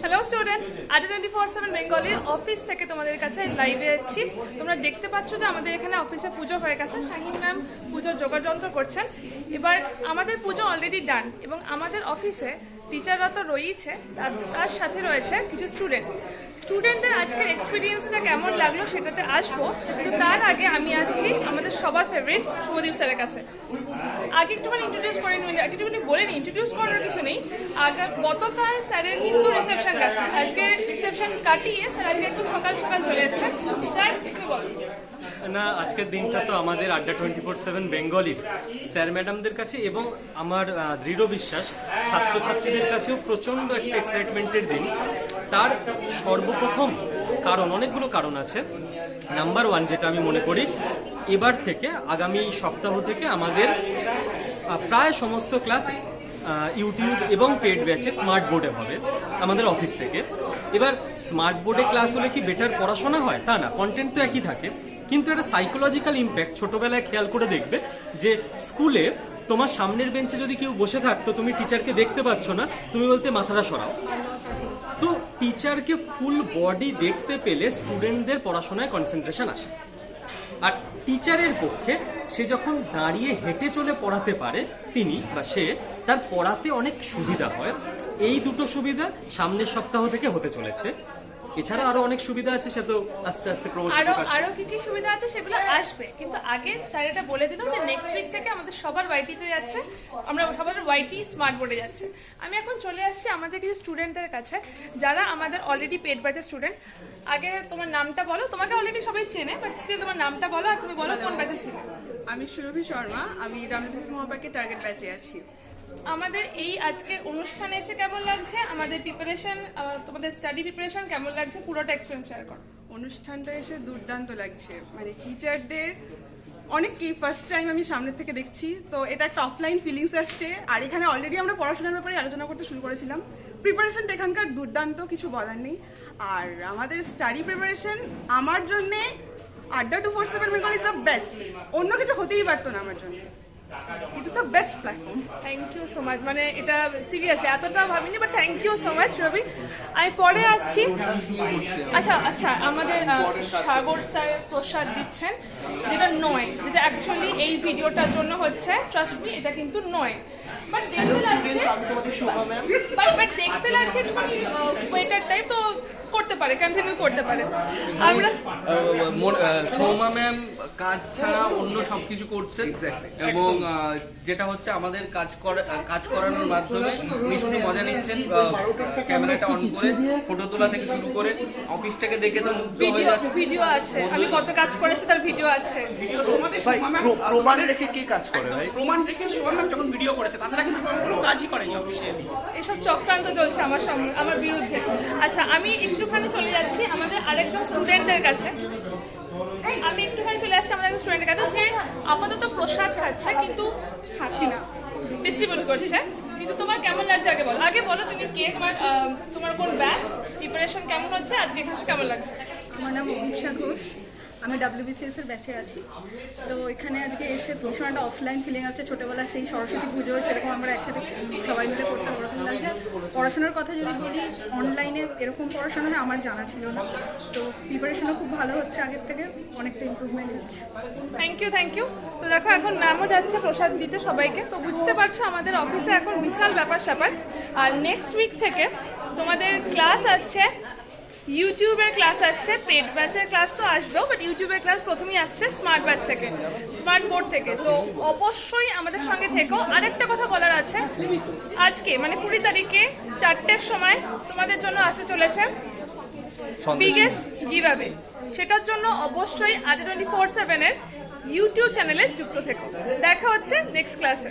Hello student, Adda247 বেঙ্গলির office থেকে তোমাদের কাছে লাইভে এসেছি। তোমরা দেখতে পাচ্ছ যে আমাদের এখানে অফিসে পুজো হয়ে গেছে। শাহিন ম্যাম পুজোর যোগাযন্ত্র করছেন। এবার আমাদের পুজো অলরেডি ডান এবং আমাদের অফিসে টিচাররা তো রয়েছে, তার সাথে রয়েছে কিছু স্টুডেন্টদের আজকের এক্সপিরিয়েন্সটা কেমন লাগলো সেটাতে আসবো, কিন্তু তার আগে আমি আসছি আমাদের সবার ফেভারিট শুভদীপ স্যারের কাছে। আগে একটুখানি ইন্ট্রোডিউস করে নিন, একটুখানি বলে নিন, ইন্ট্রোডিউস করার কিছু নেই। গতকাল স্যারের কিন্তু রিসেপশন গেছে, আজকে রিসেপশন কাটিয়ে স্যার আজকে একটু সকাল সকাল চলে এসেছেন। স্যার একটু বলুন না, আজকের দিনটা তো আমাদের Adda247 বেঙ্গলির স্যার ম্যাডামদের কাছে এবং আমার দৃঢ় বিশ্বাস ছাত্রছাত্রীদের কাছেও প্রচণ্ড একটা এক্সাইটমেন্টের দিন। তার সর্বপ্রথম কারণ, অনেকগুলো কারণ আছে। নাম্বার ওয়ান, যেটা আমি মনে করি, এবার থেকে আগামী সপ্তাহ থেকে আমাদের প্রায় সমস্ত ক্লাস ইউটিউব এবং পেড ব্যাচে স্মার্ট বোর্ডে হবে আমাদের অফিস থেকে। এবার স্মার্ট বোর্ডে ক্লাস হলে কি বেটার পড়াশোনা হয়? তা না, কন্টেন্ট তো একই থাকে, কিন্তু একটা সাইকোলজিক্যাল ইম্প্যাক্ট ছোটবেলায় খেয়াল করে দেখবে যে স্কুলে তোমার সামনের বেঞ্চে যদি কেউ বসে থাকতো, তুমি টিচারকে দেখতে পাচ্ছ না, তুমি বলতে মাথাটা সরাও। তো টিচারকে ফুল বডি দেখতে পেলে স্টুডেন্টদের পড়াশোনায় কনসেন্ট্রেশন আসে। আর টিচারের পক্ষে সে যখন দাঁড়িয়ে হেঁটে চলে পড়াতে পারে, তিনি বা সে, তার পড়াতে অনেক সুবিধা হয়। এই দুটো সুবিধা সামনের সপ্তাহ থেকে হতে চলেছে। এছাড়া আরো অনেক সুবিধা আছে, সে তো আস্তে আস্তে ক্রমশ আরো কি কি সুবিধা আছে সেগুলো আসবে, কিন্তু আগে স্যার এটা বলে দিল যে নেক্সট উইক থেকে আমাদের সবার ওয়াইটিতে যাচ্ছে, আমরা সবার ওয়াইটি স্মার্ট বোর্ডে যাচ্ছে। আমি এখন চলে আসছি আমাদের কিছু স্টুডেন্টদের কাছে যারা আমাদের অলরেডি পেড ব্যাচের স্টুডেন্ট। আগে তোমার নামটা বলো, তোমাকে অলরেডি সবাই চেনে, বাট স্টিল তোমার নামটা বলো আর তুমি বলো কোন ব্যাচে ছিলে। আমি সুরভি শর্মা, আমি WBCS মহাপাকের টার্গেট ব্যাচে আছি। আমাদের এই আজকের অনুষ্ঠানে এসে কেমন লাগছে, আমাদের প্রিপারেশন, তোমাদের স্টাডি প্রিপারেশন কেমন লাগছে, পুরোটা এক্সপিরিয়েন্স শেয়ার করো। অনুষ্ঠানটা এসে দুর্দান্ত লাগছে, মানে টিচারদের অনেককেই ফার্স্ট টাইম আমি সামনের থেকে দেখছি, তো এটা একটা অফলাইন ফিলিংস আসছে। আর এখানে অলরেডি আমরা পড়াশোনার ব্যাপারে আলোচনা করতে শুরু করেছিলাম। প্রিপারেশনটা এখানকার দুর্দান্ত, কিছু বলার নেই। আর আমাদের স্টাডি প্রিপারেশন আমার জন্যে Adda247 Bengal is the best, অন্য কিছু হতেই পারতো না আমার জন্য। It is the best platform. Thank you so much, মানে এটা সিরিয়াসলি এতটা ভাবিনি, but thank you so much Rabi. আমি পরে আসছি। আচ্ছা আমাদের সাগর স্যার প্রসাদ দিচ্ছেন, যেটা নয়, যেটা অ্যাকচুয়ালি এই ভিডিওটার জন্য হচ্ছে, ট্রাস্ট মি, এটা কিন্তু নয়। বাট দেখতে লাগছে একটুখানি ওয়েটার টাইপ, তো করতে পারে, কন্টিনিউ করতে পারে। আমরা সৌমা ম্যাম কাজ ছাড়া অন্য সবকিছু করছেন এবং যেটা হচ্ছে আমাদের কাজ করানোর মাধ্যমে উনি শুধু মজা নিচ্ছেন। ক্যামেরাটা অন করে ফটো তোলা থেকে শুরু করে অফিসটাকে দেখে তো মুগ্ধ হয়ে যাচ্ছে। ভিডিও আছে, আমি কত কাজ করেছি তার ভিডিও আছে। প্রমাণ রেখে কি কাজ করে ভাই? প্রমাণ রেখে সৌমা ম্যাম যখন ভিডিও করেছে, তাছাড়া কিন্তু কোনো কাজই করেনি অফিসিয়ালি। এসব চক্রান্ত চলছে আমার বিরুদ্ধে। আচ্ছা, আমি একটুখানি চলে যাচ্ছি আমাদের আরেকজন স্টুডেন্টের কাছে। যে আপাতত প্রসাদ খাচ্ছে, কিন্তু খাচ্ছি না, ডিস্ট্রিবিউট করছে। কিন্তু তোমার কেমন লাগছে আগে বলো তুমি কে, তোমার কোন ব্যাচ, প্রিপারেশন কেমন হচ্ছে, আজকে এখানে কেমন লাগছে? আমার নাম অভিষা ঘোষ, আমি WBCS এর ব্যাচে আছি। তো এখানে আজকে এসে ভীষণ একটা অফলাইন ফিলিং আছে। ছোটোবেলা সেই সরস্বতী পুজো সেরকম আমরা একসাথে সবাই মিলে করতাম, ওরকম লাগছে। পড়াশোনার কথা যদি বলি, অনলাইনে এরকম পড়াশোনা আমার জানা ছিল না, তো প্রিপারেশনও খুব ভালো হচ্ছে, আগের থেকে অনেকটা ইম্প্রুভমেন্ট হচ্ছে। Thank you. তো দেখো এখন ম্যামও যাচ্ছে প্রসাদ দিতে সবাইকে। তো বুঝতে পারছো আমাদের অফিসে এখন বিশাল ব্যাপার স্যাপার। আর নেক্সট উইক থেকে তোমাদের ক্লাস আসছে, ইউটিউবের ক্লাস আসছে, পেড ব্যাচের ক্লাস তো আসবেও, বাট ইউটিউবের ক্লাস প্রথমেই আসছে স্মার্ট ব্যাচ থেকে, স্মার্ট বোর্ড থেকে। তো অবশ্যই আমাদের সঙ্গে থেকো। আরেকটা কথা বলার আছে, আজকে মানে 20 তারিখে 4টের সময় তোমাদের জন্য আসতে চলেছে বিগেস্ট গিভঅ্যাওয়ে। সেটার জন্য অবশ্যই Adda247 এর ইউটিউব চ্যানেলে যুক্ত থেকো। দেখা হচ্ছে নেক্সট ক্লাসে।